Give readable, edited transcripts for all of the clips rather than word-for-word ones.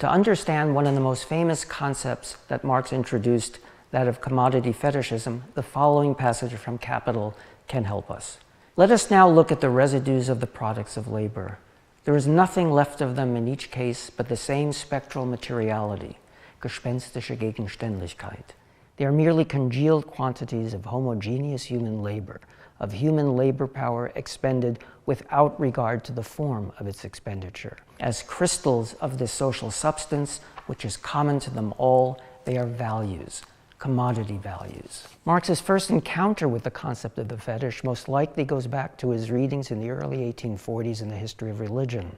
To understand one of the most famous concepts that Marx introduced, that of commodity fetishism, the following passage from Capital can help us. Let us now look at the residues of the products of labor. There is nothing left of them in each case but the same spectral materiality, gespenstische Gegenständlichkeit. They are merely congealed quantities of homogeneous human labor power expended without regard to the form of its expenditure. As crystals of this social substance, which is common to them all, they are values, commodity values. Marx's first encounter with the concept of the fetish most likely goes back to his readings in the early 1840s in the history of religion.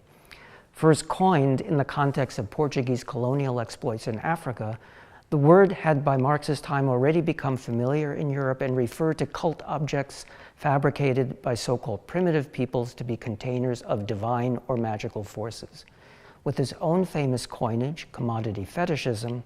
First coined in the context of Portuguese colonial exploits in Africa, the word had by Marx's time already become familiar in Europe and referred to cult objects fabricated by so-called primitive peoples to be containers of divine or magical forces. With his own famous coinage, commodity fetishism,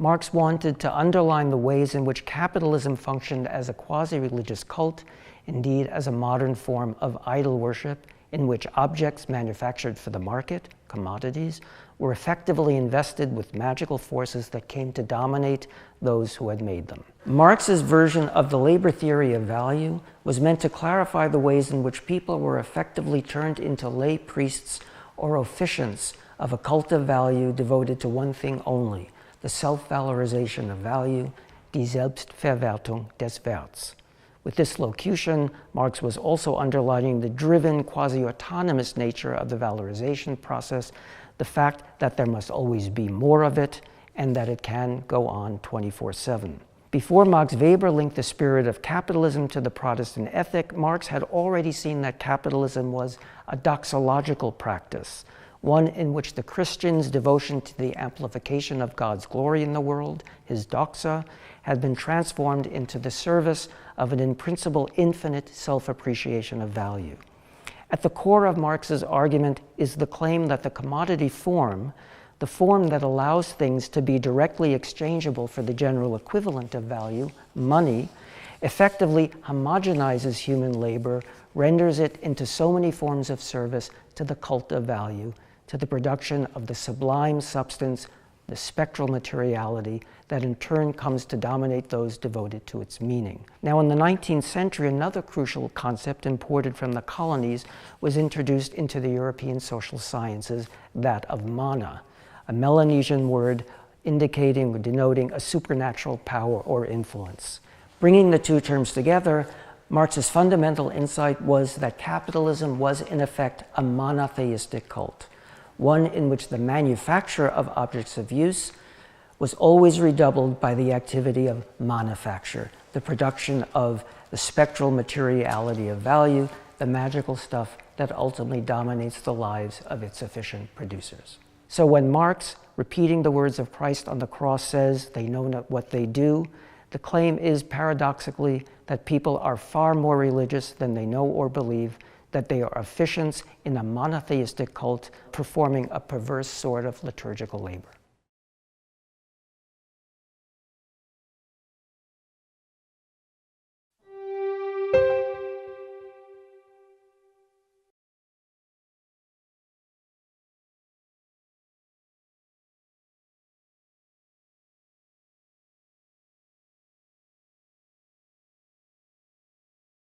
Marx wanted to underline the ways in which capitalism functioned as a quasi-religious cult, indeed as a modern form of idol worship, in which objects manufactured for the market, commodities, were effectively invested with magical forces that came to dominate those who had made them. Marx's version of the labor theory of value was meant to clarify the ways in which people were effectively turned into lay priests or officiants of a cult of value devoted to one thing only, the self-valorization of value, die Selbstverwertung des Werts. With this locution, Marx was also underlining the driven, quasi-autonomous nature of the valorization process, the fact that there must always be more of it, and that it can go on 24/7. Before Max Weber linked the spirit of capitalism to the Protestant ethic, Marx had already seen that capitalism was a doxological practice, one in which the Christian's devotion to the amplification of God's glory in the world, his doxa, had been transformed into the service of an in principle infinite self-appreciation of value. At the core of Marx's argument is the claim that the commodity form, the form that allows things to be directly exchangeable for the general equivalent of value, money, effectively homogenizes human labor, renders it into so many forms of service to the cult of value, to the production of the sublime substance, the spectral materiality that in turn comes to dominate those devoted to its meaning. Now, in the 19th century, another crucial concept imported from the colonies was introduced into the European social sciences, that of mana, a Melanesian word indicating or denoting a supernatural power or influence. Bringing the two terms together, Marx's fundamental insight was that capitalism was in effect a monotheistic cult, one in which the manufacture of objects of use was always redoubled by the activity of manufacture, the production of the spectral materiality of value, the magical stuff that ultimately dominates the lives of its efficient producers. So when Marx, repeating the words of Christ on the cross, says, "They know not what they do," the claim is paradoxically that people are far more religious than they know or believe, that they are officiants in a monotheistic cult performing a perverse sort of liturgical labor.